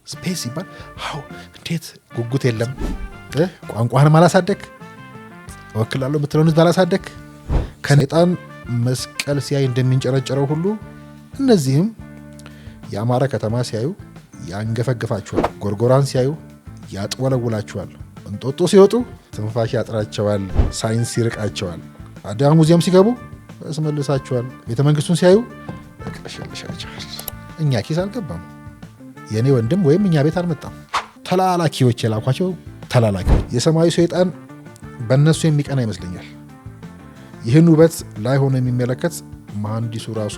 ስፔስ ይባል አው እንዴት ጉጉት የለም ቋንቋህን ማላሳደክ ወክላለሁ ብትለውንስ ባላሳደክ ከነጣን መስቀል ሲያይ እንደሚንጨረጨረው ሁሉ እነዚህም የአማራ ከተማ ሲያዩ ያንገፈግፋቸዋል፣ ጎርጎራን ሲያዩ ያጥወለውላቸዋል፣ እንጦጦ ሲወጡ ትንፋሽ ያጥራቸዋል፣ ሳይንስ ይርቃቸዋል፣ አዲያ ሙዚየም ሲገቡ ያስመልሳቸዋል፣ ቤተ መንግስቱን ሲያዩ ያቀሸልሻቸዋል። እኛ ኪስ አልገባም፣ የኔ ወንድም ወይም እኛ ቤት አልመጣም። ተላላኪዎች የላኳቸው ተላላኪ የሰማዩ ሰይጣን በእነሱ የሚቀና ይመስለኛል። ይህን ውበት ላይ ሆኖ የሚመለከት መሐንዲሱ ራሱ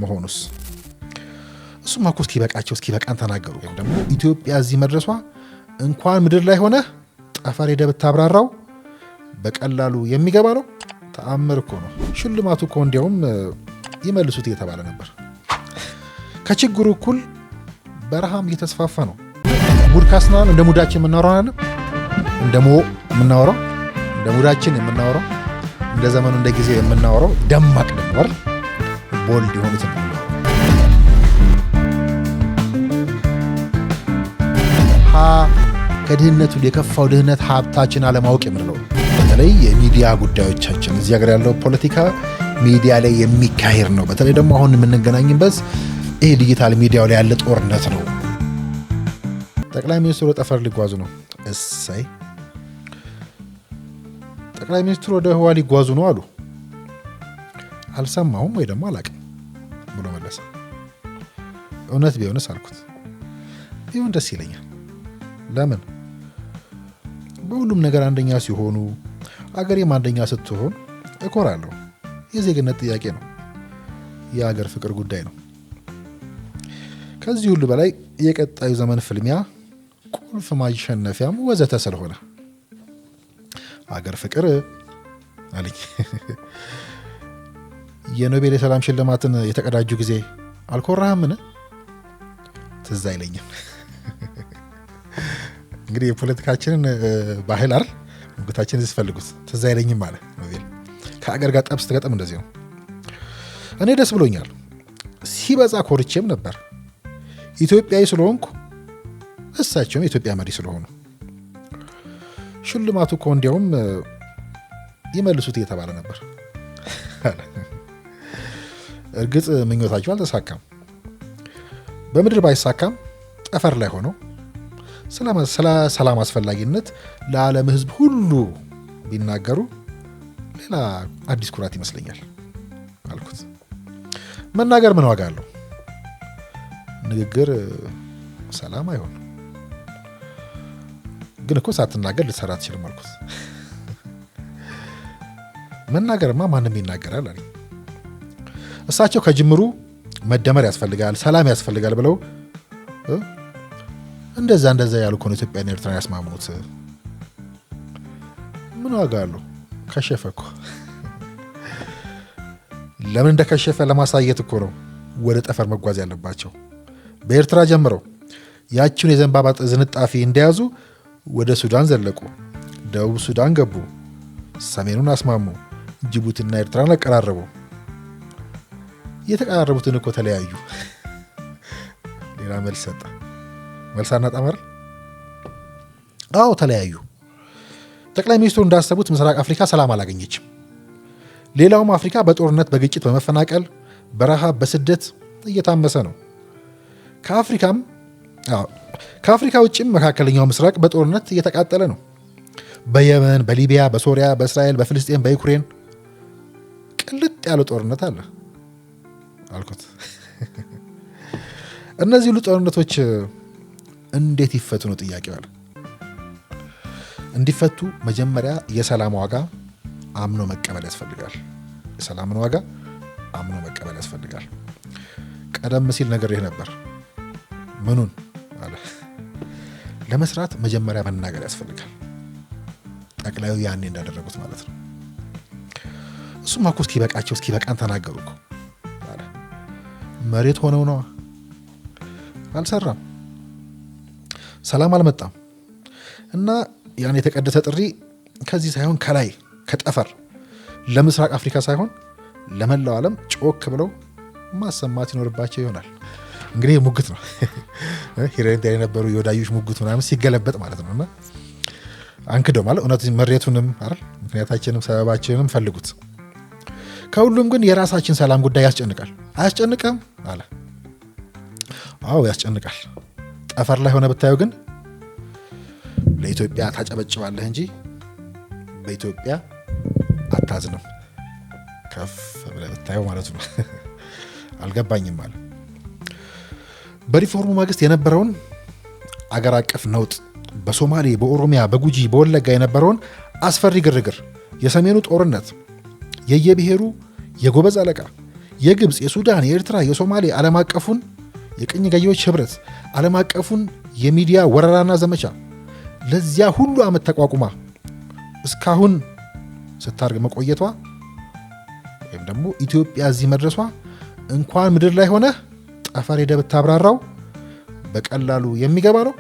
መሆኑስ እሱማ እኮ እስኪበቃን ተናገሩ። ደግሞ ኢትዮጵያ እዚህ መድረሷ እንኳን ምድር ላይ ሆነ ጠፈር ሄደህ ብታብራራው በቀላሉ የሚገባ ነው። ተአምር እኮ ነው። ሽልማቱ እኮ እንዲያውም ይመልሱት እየተባለ ነበር። ከችግሩ እኩል በረሃም እየተስፋፋ ነው። ሙድ ካስናል እንደ ሙዳችን የምናወራው እንደ ሙዳችን የምናወራው እንደ ዘመኑ እንደ ጊዜ የምናወራው ደማቅ ነበር። ቦልድ የሆኑት ከድህነቱ የከፋው ድህነት ሀብታችን አለማወቅ የምንለው በተለይ የሚዲያ ጉዳዮቻችን እዚህ ሀገር ያለው ፖለቲካ ሚዲያ ላይ የሚካሄድ ነው። በተለይ ደግሞ አሁን የምንገናኝበት ይሄ ዲጂታል ሚዲያው ላይ ያለ ጦርነት ነው። ጠቅላይ ሚኒስትሩ ጠፈር ሊጓዙ ነው። እሰይ ጠቅላይ ሚኒስትሩ ወደ ህዋ ሊጓዙ ነው አሉ። አልሰማሁም ወይ ደግሞ አላቅም ብሎ መለሰ። እውነት ቢሆንስ አልኩት። ቢሆን ደስ ይለኛል። ለምን? በሁሉም ነገር አንደኛ ሲሆኑ አገሬም አንደኛ ስትሆን እኮራለሁ። የዜግነት ጥያቄ ነው። የሀገር ፍቅር ጉዳይ ነው። ከዚህ ሁሉ በላይ የቀጣዩ ዘመን ፍልሚያ ቁልፍ ማሸነፊያም ወዘተ ስለሆነ ሀገር ፍቅር አለኝ። የኖቤል የሰላም ሽልማትን የተቀዳጁ ጊዜ አልኮራህምን? ትዝ አይለኝም። እንግዲህ የፖለቲካችንን ባህል አይደል ሙግታችን ሲፈልጉት ትዝ አይለኝም ማለት ኖቤል ከሀገር ጋር ጠብ ስትገጥም እንደዚህ ነው። እኔ ደስ ብሎኛል። ሲበዛ ኮርቼም ነበር። ኢትዮጵያዊ ስለሆንኩ እሳቸውም የኢትዮጵያ መሪ ስለሆኑ ሽልማቱ እኮ እንዲያውም ይመልሱት እየተባለ ነበር። እርግጥ ምኞታቸው አልተሳካም። በምድር ባይሳካም ጠፈር ላይ ሆነው ስለ ሰላም አስፈላጊነት ለዓለም ሕዝብ ሁሉ ቢናገሩ ሌላ አዲስ ኩራት ይመስለኛል አልኩት። መናገር ምን ዋጋ አለው? ንግግር ሰላም አይሆን። ግን እኮ ሳትናገር ልትሰራ አትችልም አልኩት። መናገርማ ማንም ይናገራል አለ። እሳቸው ከጅምሩ መደመር ያስፈልጋል፣ ሰላም ያስፈልጋል ብለው እንደዛ ያሉ እኮ ነው ኢትዮጵያና ኤርትራ ያስማሙት። ምን ዋጋ አለው? ከሸፈ እኮ። ለምን እንደከሸፈ ለማሳየት እኮ ነው ወደ ጠፈር መጓዝ ያለባቸው። በኤርትራ ጀምረው ያቺውን የዘንባባ ዝንጣፊ እንደያዙ ወደ ሱዳን ዘለቁ፣ ደቡብ ሱዳን ገቡ፣ ሰሜኑን አስማሙ፣ ጅቡቲና ኤርትራን አቀራረቡ። የተቀራረቡትን እኮ ተለያዩ። ሌላ መልስ ሰጠ። መልስ አናጣመር። አዎ ተለያዩ። ጠቅላይ ሚኒስትሩ እንዳሰቡት ምስራቅ አፍሪካ ሰላም አላገኘችም። ሌላውም አፍሪካ በጦርነት፣ በግጭት፣ በመፈናቀል፣ በረሃብ፣ በስደት እየታመሰ ነው። ከአፍሪካ ውጭም መካከለኛው ምስራቅ በጦርነት እየተቃጠለ ነው። በየመን፣ በሊቢያ፣ በሶሪያ፣ በእስራኤል፣ በፍልስጤን፣ በዩክሬን ቅልጥ ያለ ጦርነት አለ አልኩት። እነዚህ ሁሉ ጦርነቶች እንዴት ይፈቱ ነው ጥያቄው አለ። እንዲፈቱ መጀመሪያ የሰላም ዋጋ አምኖ መቀበል ያስፈልጋል። የሰላምን ዋጋ አምኖ መቀበል ያስፈልጋል። ቀደም ሲል ነገር ይህ ነበር። ምኑን አለ? ለመስራት መጀመሪያ መናገር ያስፈልጋል። ጠቅላዩ ያኔ እንዳደረጉት ማለት ነው። እሱማ እኮ እስኪበቃን ተናገሩ እኮ አለ። መሬት ሆነው ነዋ። አልሰራም፣ ሰላም አልመጣም። እና ያን የተቀደሰ ጥሪ ከዚህ ሳይሆን ከላይ ከጠፈር ለምስራቅ አፍሪካ ሳይሆን ለመላው ዓለም ጮክ ብለው ማሰማት ይኖርባቸው ይሆናል። እንግዲህ ሙግት ነው ሂሬንት የነበሩ የወዳጆች ሙግት ምናምን ሲገለበጥ ማለት ነውና አንክደው ማለት እውነት መሬቱንም አይደል ምክንያታችንም ሰበባችንም ፈልጉት። ከሁሉም ግን የራሳችን ሰላም ጉዳይ ያስጨንቃል። አያስጨንቅም አለ። አዎ ያስጨንቃል። ጠፈር ላይ ሆነ ብታየው ግን ለኢትዮጵያ ታጨበጭባለህ እንጂ በኢትዮጵያ አታዝንም። ከፍ ብለህ ብታየው ማለት ነው። አልገባኝም አለ። በሪፎርሙ ማግስት የነበረውን አገር አቀፍ ነውጥ በሶማሌ፣ በኦሮሚያ፣ በጉጂ፣ በወለጋ የነበረውን አስፈሪ ግርግር፣ የሰሜኑ ጦርነት፣ የየብሔሩ የጎበዝ አለቃ፣ የግብፅ፣ የሱዳን፣ የኤርትራ፣ የሶማሌ ዓለም አቀፉን የቅኝ ገዢዎች ህብረት፣ ዓለም አቀፉን የሚዲያ ወረራና ዘመቻ ለዚያ ሁሉ ዓመት ተቋቁማ እስካሁን ስታርግ መቆየቷ ወይም ደግሞ ኢትዮጵያ እዚህ መድረሷ እንኳን ምድር ላይ ሆነ ጠፈር ሄደህ ብታብራራው በቀላሉ የሚገባ ነው።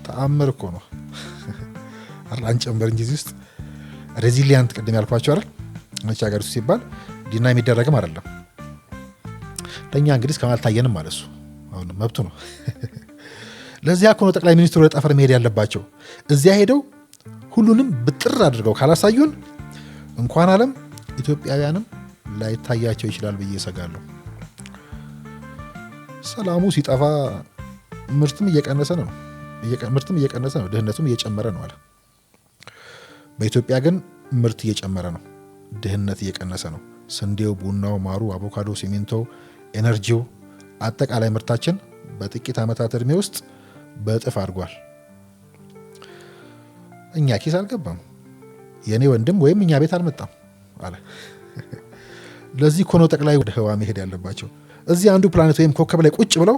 ተአምር እኮ ነው። አንጨምበር እንጂ እዚህ ውስጥ ሬዚሊያንት ቅድም ያልኳቸው አይደል አንቺ ሀገር ውስጥ ሲባል ዲና የሚደረግም አይደለም። ለእኛ እንግዲህ እስካሁን አልታየንም ማለት እሱ አሁን መብቱ ነው። ለዚያ እኮ ነው ጠቅላይ ሚኒስትሩ ወደ ጠፈር መሄድ ያለባቸው። እዚያ ሄደው ሁሉንም ብጥር አድርገው ካላሳዩን እንኳን ዓለም ኢትዮጵያውያንም ላይታያቸው ይችላል ብዬ እሰጋለሁ። ሰላሙ ሲጠፋ ምርትም እየቀነሰ ነው፣ ድህነቱም እየጨመረ ነው አለ። በኢትዮጵያ ግን ምርት እየጨመረ ነው፣ ድህነት እየቀነሰ ነው። ስንዴው፣ ቡናው፣ ማሩ፣ አቮካዶ፣ ሲሚንቶ፣ ኤነርጂው፣ አጠቃላይ ምርታችን በጥቂት ዓመታት እድሜ ውስጥ በእጥፍ አድጓል። እኛ ኪስ አልገባም፣ የኔ ወንድም ወይም እኛ ቤት አልመጣም አለ። ለዚህ እኮ ነው ጠቅላይ ወደ ህዋ መሄድ ያለባቸው። እዚህ አንዱ ፕላኔት ወይም ኮከብ ላይ ቁጭ ብለው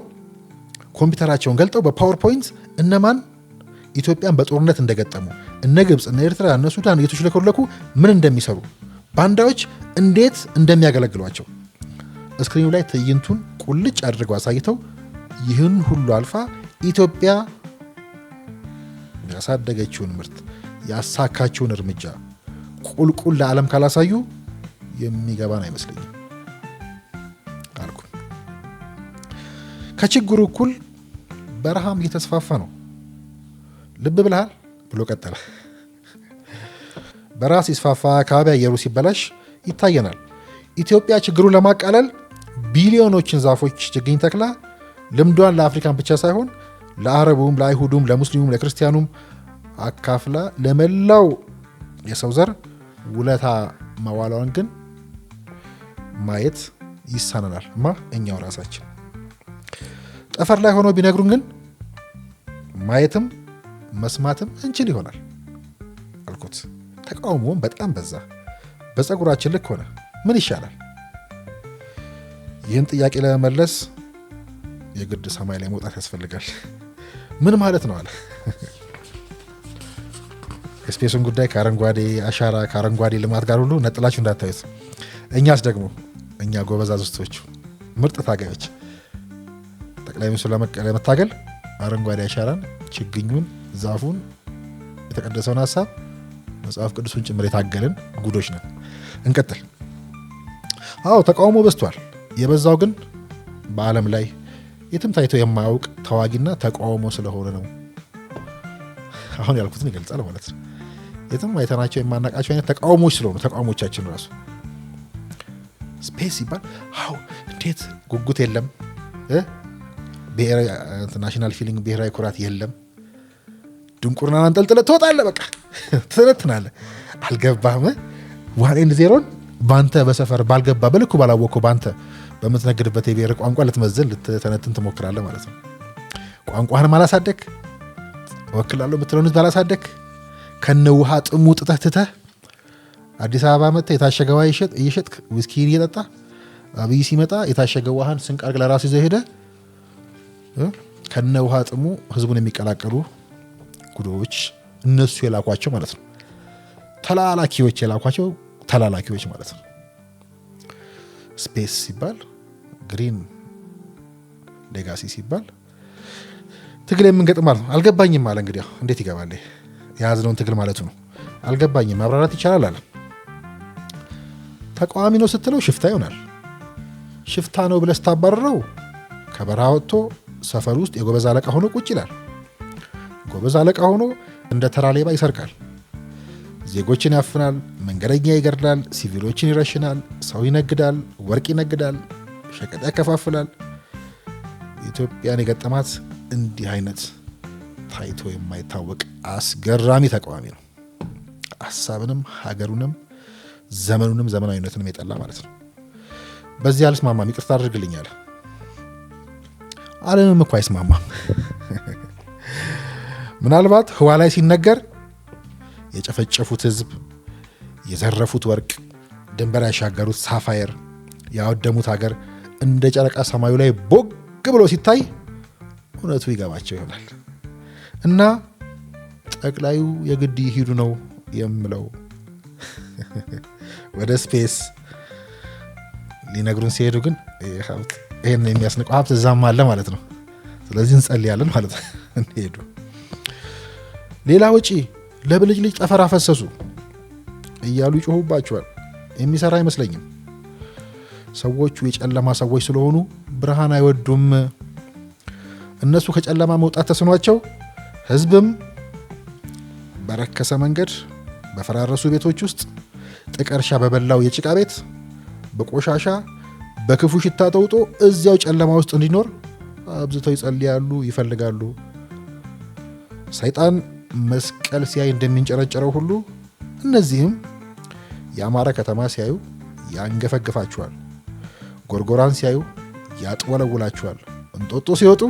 ኮምፒውተራቸውን ገልጠው በፓወርፖይንት እነማን ኢትዮጵያን በጦርነት እንደገጠሙ፣ እነ ግብፅ፣ እነ ኤርትራ፣ እነ ሱዳን እየተሽለከለኩ ምን እንደሚሰሩ፣ ባንዳዎች እንዴት እንደሚያገለግሏቸው ስክሪኑ ላይ ትዕይንቱን ቁልጭ አድርገው አሳይተው ይህን ሁሉ አልፋ ኢትዮጵያ ያሳደገችውን ምርት ያሳካችውን እርምጃ ቁልቁል ለዓለም ካላሳዩ የሚገባን አይመስለኝም አልኩ። ከችግሩ እኩል በረሃም እየተስፋፋ ነው። ልብ ብለሃል ብሎ ቀጠለ። በረሃ ሲስፋፋ አካባቢ አየሩ ሲበላሽ ይታየናል። ኢትዮጵያ ችግሩን ለማቃለል ቢሊዮኖችን ዛፎች ችግኝ ተክላ ልምዷን ለአፍሪካን ብቻ ሳይሆን ለአረቡም፣ ለአይሁዱም፣ ለሙስሊሙም፣ ለክርስቲያኑም አካፍላ ለመላው የሰው ዘር ውለታ ማዋሏን ግን ማየት ይሳነናል። እኛው ራሳችን ጠፈር ላይ ሆኖ ቢነግሩን ግን ማየትም መስማትም እንችል ይሆናል አልኩት። ተቃውሞም በጣም በዛ። በፀጉራችን ልክ ሆነ። ምን ይሻላል? ይህን ጥያቄ ለመመለስ የግድ ሰማይ ላይ መውጣት ያስፈልጋል። ምን ማለት ነው አለ። የስፔሱን ጉዳይ ከአረንጓዴ አሻራ ከአረንጓዴ ልማት ጋር ሁሉ ነጥላችሁ እንዳታዩት። እኛስ ደግሞ እኛ ጎበዛዝቶቹ ምርጥ ታጋዮች ጠቅላይ ሚኒስትሩ ለመታገል አረንጓዴ አሻራን፣ ችግኙን፣ ዛፉን፣ የተቀደሰውን ሀሳብ መጽሐፍ ቅዱሱን ጭምር የታገልን ጉዶች ነን። እንቀጥል። አዎ ተቃውሞ በዝቷል። የበዛው ግን በዓለም ላይ የትም ታይቶ የማያውቅ ተዋጊና ተቃውሞ ስለሆነ ነው። አሁን ያልኩትን ይገልጻል ማለት ነው። የትም አይተናቸው የማናቃቸው አይነት ተቃውሞች ስለሆኑ ተቃውሞቻችን ራሱ ስፔስ ሲባል እንዴት ጉጉት የለም፣ ናሽናል ፊሊንግ ብሔራዊ ኩራት የለም። ድንቁርና አንጠልጥለህ ትወጣለህ፣ በቃ ትተነትናለህ። አልገባህም? 1-0 ባንተ በሰፈር ባልገባ በልኩ ባላወቅኩ ባንተ በምትነግድበት የብሔር ቋንቋ ልትመዘን ልትተነትን ትሞክራለህ ማለት ነው። ቋንቋህን ማላሳደግ ወክላለሁ የምትለውን ህዝብ አላሳደግ ከነ ውሃ ጥሙ ጥተህ ትተህ አዲስ አበባ መጥተህ የታሸገ ውሃ እየሸጥክ ዊስኪ እየጠጣ አብይ ሲመጣ የታሸገ ውሃን ስንቅ አድርገህ ለራስህ ይዘህ ሄደህ ከነ ውሃ ጥሙ ህዝቡን የሚቀላቀሉ ጉዶች እነሱ የላኳቸው ማለት ነው። ተላላኪዎች የላኳቸው ተላላኪዎች ማለት ነው። ስፔስ ሲባል ግሪን ሌጋሲ ሲባል ትግል የምንገጥም ማለት ነው። አልገባኝም አለ። እንግዲህ እንዴት ይገባል? የያዝነውን ትግል ማለቱ ነው። አልገባኝም ማብራራት ይቻላል አለ። ተቃዋሚ ነው ስትለው ሽፍታ ይሆናል። ሽፍታ ነው ብለህ ስታባረረው ከበረሃ ወጥቶ ሰፈር ውስጥ የጎበዝ አለቃ ሆኖ ቁጭ ይላል። ጎበዝ አለቃ ሆኖ እንደ ተራ ሌባ ይሰርቃል፣ ዜጎችን ያፍናል፣ መንገደኛ ይገድላል፣ ሲቪሎችን ይረሽናል፣ ሰው ይነግዳል፣ ወርቅ ይነግዳል፣ ሸቀጥ ያከፋፍላል። ኢትዮጵያን የገጠማት እንዲህ አይነት ታይቶ የማይታወቅ አስገራሚ ተቃዋሚ ነው። ሀሳብንም ሀገሩንም ዘመኑንም ዘመናዊነትንም የጠላ ማለት ነው። በዚህ አልስማማም፣ ይቅርታ አድርግልኛል። ዓለምም እኮ አይስማማም። ምናልባት ህዋ ላይ ሲነገር የጨፈጨፉት ህዝብ፣ የዘረፉት ወርቅ፣ ድንበር ያሻገሩት ሳፋየር፣ ያወደሙት ሀገር እንደ ጨረቃ ሰማዩ ላይ ቦግ ብሎ ሲታይ እውነቱ ይገባቸው ይሆናል። እና ጠቅላዩ የግድ ይሄዱ ነው የምለው ወደ ስፔስ ሊነግሩን ሲሄዱ ግን ይሄን የሚያስንቀው ሀብት እዛም አለ ማለት ነው። ስለዚህ እንጸልያለን ማለት ነው እንሄዱ። ሌላ ወጪ ለብልጭልጭ ጠፈር አፈሰሱ እያሉ ይጮሁባቸዋል። የሚሰራ አይመስለኝም። ሰዎቹ የጨለማ ሰዎች ስለሆኑ ብርሃን አይወዱም። እነሱ ከጨለማ መውጣት ተስኗቸው ህዝብም በረከሰ መንገድ በፈራረሱ ቤቶች ውስጥ ጥቀርሻ በበላው የጭቃ ቤት በቆሻሻ በክፉ ሽታ ተውጦ እዚያው ጨለማ ውስጥ እንዲኖር አብዝተው ይጸልያሉ፣ ይፈልጋሉ። ሰይጣን መስቀል ሲያይ እንደሚንጨረጨረው ሁሉ እነዚህም የአማረ ከተማ ሲያዩ ያንገፈግፋቸዋል፣ ጎርጎራን ሲያዩ ያጥወለውላቸዋል፣ እንጦጦ ሲወጡ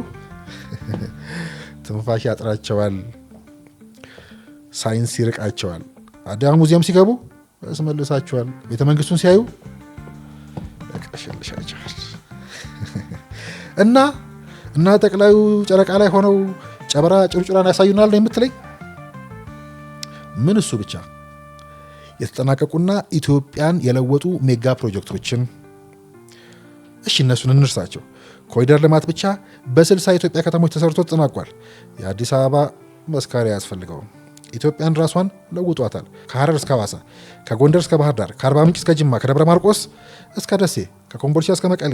ትንፋሽ ያጥራቸዋል፣ ሳይንስ ይርቃቸዋል፣ አዳም ሙዚየም ሲገቡ ያስመልሳቸዋል፣ ቤተ መንግስቱን ሲያዩ ያቀሽልሻቸዋል። እና ጠቅላዩ ጨረቃ ላይ ሆነው ጨበራ ጭርጭራን ያሳዩናል ነው የምትለኝ? ምን እሱ ብቻ የተጠናቀቁና ኢትዮጵያን የለወጡ ሜጋ ፕሮጀክቶችን እሺ እነሱን እንርሳቸው። ኮሪደር ልማት ብቻ በ60 የኢትዮጵያ ከተሞች ተሰርቶ ተጠናቋል። የአዲስ አበባ መስካሪ ያስፈልገውም። ኢትዮጵያን ራሷን ለውጧታል። ከሐረር እስከ ሐዋሳ፣ ከጎንደር እስከ ባህር ዳር፣ ከአርባ ምንጭ እስከ ጅማ፣ ከደብረ ማርቆስ እስከ ደሴ፣ ከኮምቦልቻ እስከ መቀሌ፣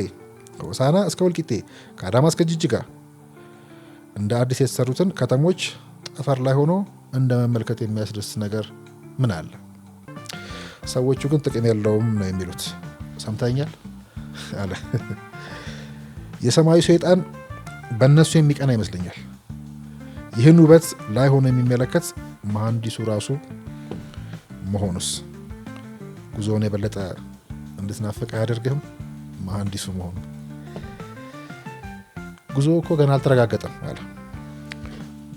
ከሆሳና እስከ ወልቂጤ፣ ከአዳማ እስከ ጅጅጋ እንደ አዲስ የተሰሩትን ከተሞች ጠፈር ላይ ሆኖ እንደ መመልከት የሚያስደስት ነገር ምን አለ? ሰዎቹ ግን ጥቅም የለውም ነው የሚሉት። ሰምተኛል አለ። የሰማዩ ሰይጣን በእነሱ የሚቀና ይመስለኛል። ይህን ውበት ላይ ሆኖ የሚመለከት መሐንዲሱ ራሱ መሆኑስ ጉዞውን የበለጠ እንድትናፍቅ አያደርግህም? መሐንዲሱ መሆኑ። ጉዞ እኮ ገና አልተረጋገጠም አለ።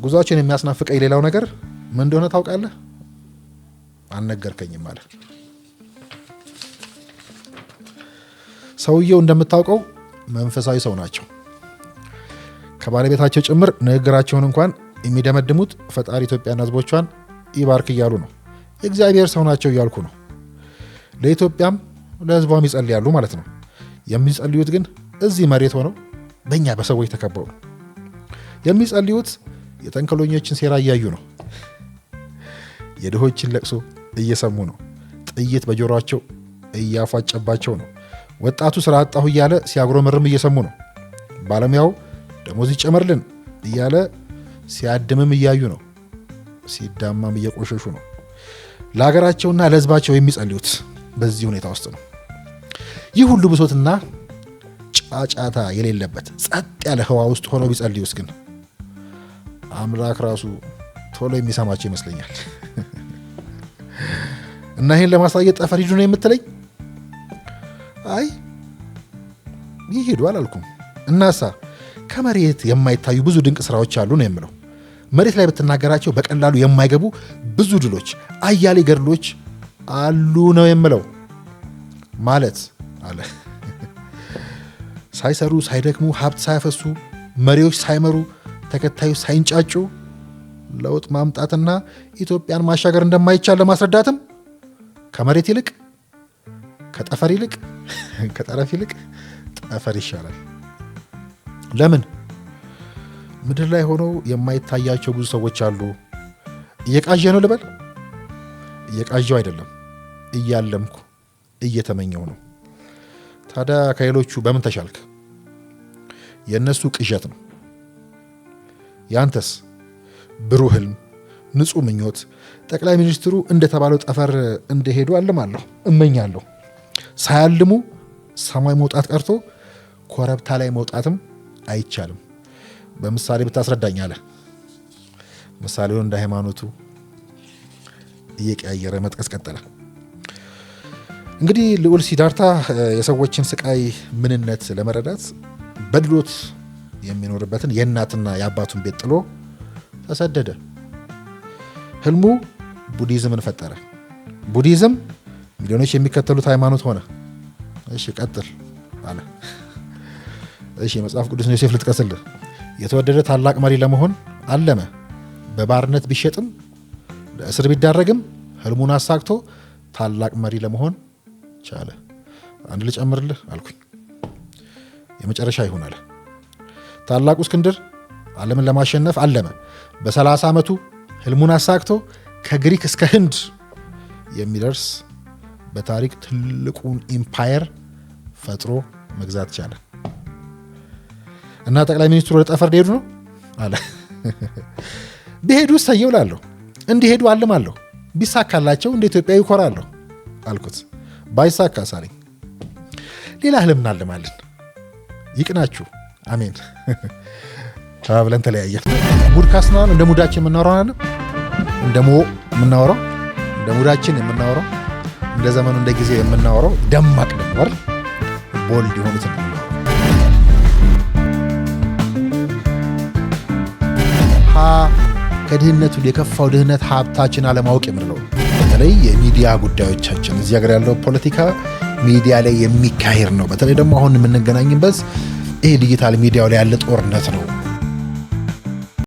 ጉዞአችን የሚያስናፍቀኝ ሌላው ነገር ምን እንደሆነ ታውቃለህ? አልነገርከኝም አለ። ሰውየው እንደምታውቀው መንፈሳዊ ሰው ናቸው። ከባለቤታቸው ጭምር ንግግራቸውን እንኳን የሚደመድሙት ፈጣሪ ኢትዮጵያና ሕዝቦቿን ይባርክ እያሉ ነው። የእግዚአብሔር ሰው ናቸው እያልኩ ነው። ለኢትዮጵያም ለሕዝቧም ይጸልያሉ ማለት ነው። የሚጸልዩት ግን እዚህ መሬት ሆነው በእኛ በሰዎች ተከበው ነው የሚጸልዩት። የጠንከሎኞችን ሴራ እያዩ ነው። የድሆችን ለቅሶ እየሰሙ ነው። ጥይት በጆሮአቸው እያፏጨባቸው ነው። ወጣቱ ስራ አጣሁ እያለ ሲያጉረመርም እየሰሙ ነው። ባለሙያው ደሞዝ ይጨመርልን እያለ ሲያድምም እያዩ ነው። ሲዳማም እየቆሸሹ ነው። ለሀገራቸውና ለሕዝባቸው የሚጸልዩት በዚህ ሁኔታ ውስጥ ነው። ይህ ሁሉ ብሶትና ጫጫታ የሌለበት ጸጥ ያለ ህዋ ውስጥ ሆነው ቢጸልዩስ ግን አምላክ ራሱ ቶሎ የሚሰማቸው ይመስለኛል። እና ይህን ለማሳየት ጠፈር ሂዱ ነው የምትለኝ? አይ ይሄዱ አላልኩም። እናሳ ከመሬት የማይታዩ ብዙ ድንቅ ስራዎች አሉ ነው የምለው። መሬት ላይ ብትናገራቸው በቀላሉ የማይገቡ ብዙ ድሎች፣ አያሌ ገድሎች አሉ ነው የምለው። ማለት አለ ሳይሰሩ ሳይደክሙ ሀብት ሳያፈሱ መሪዎች ሳይመሩ ተከታዮች ሳይንጫጩ ለውጥ ማምጣትና ኢትዮጵያን ማሻገር እንደማይቻል ለማስረዳትም ከመሬት ይልቅ ከጠፈር ይልቅ ከጠረፍ ይልቅ ጠፈር ይሻላል። ለምን? ምድር ላይ ሆነው የማይታያቸው ብዙ ሰዎች አሉ። እየቃዠ ነው ልበል? እየቃዠው አይደለም፣ እያለምኩ እየተመኘው ነው። ታዲያ ከሌሎቹ በምን ተሻልክ? የነሱ ቅዠት ነው። ያንተስ ብሩህ ህልም፣ ንጹህ ምኞት ጠቅላይ ሚኒስትሩ እንደተባለው ጠፈር እንደሄዱ አልማለሁ፣ እመኛለሁ። ሳያልሙ ሰማይ መውጣት ቀርቶ ኮረብታ ላይ መውጣትም አይቻልም። በምሳሌ ብታስረዳኝ አለ። ምሳሌውን እንደ ሃይማኖቱ እየቀያየረ መጥቀስ ቀጠለ። እንግዲህ ልዑል ሲዳርታ የሰዎችን ስቃይ ምንነት ለመረዳት በድሎት የሚኖርበትን የእናትና የአባቱን ቤት ጥሎ ተሰደደ። ህልሙ ቡዲዝምን ፈጠረ። ቡዲዝም ሚሊዮኖች የሚከተሉት ሃይማኖት ሆነ። እሺ ቀጥል አለ። እሺ መጽሐፍ ቅዱስን ዮሴፍ ልጥቀስልህ። የተወደደ ታላቅ መሪ ለመሆን አለመ። በባርነት ቢሸጥም ለእስር ቢዳረግም ህልሙን አሳክቶ ታላቅ መሪ ለመሆን ቻለ። አንድ ልጨምርልህ አልኩኝ፣ የመጨረሻ ይሁን አለ። ታላቁ እስክንድር ዓለምን ለማሸነፍ አለመ። በ30 ዓመቱ ህልሙን አሳክቶ ከግሪክ እስከ ህንድ የሚደርስ በታሪክ ትልቁን ኢምፓየር ፈጥሮ መግዛት ቻለ። እና ጠቅላይ ሚኒስትሩ ወደ ጠፈር ሊሄዱ ነው አለ። ቢሄዱ ሰየው ላለሁ፣ እንዲሄዱ አልማለሁ። ቢሳካላቸው እንደ ኢትዮጵያዊ እኮራለሁ አልኩት። ባይሳካ ሳለኝ ሌላ ህልም እናልማለን። ይቅናችሁ፣ አሜን ብለን ተለያየን። ሙድካስት ነው እንደ ሙዳችን የምናወራው አለ። እንደ ሙዳችን የምናወራው እንደ ዘመኑ እንደ ጊዜ የምናወራው ደማቅ ነበር። ቦልድ የሆኑት ከድህነቱ የከፋው ድህነት ሀብታችን አለማወቅ የምንለው በተለይ የሚዲያ ጉዳዮቻችን እዚህ ሀገር ያለው ፖለቲካ ሚዲያ ላይ የሚካሄድ ነው። በተለይ ደግሞ አሁን የምንገናኝበት ይሄ ዲጂታል ሚዲያው ላይ ያለ ጦርነት ነው።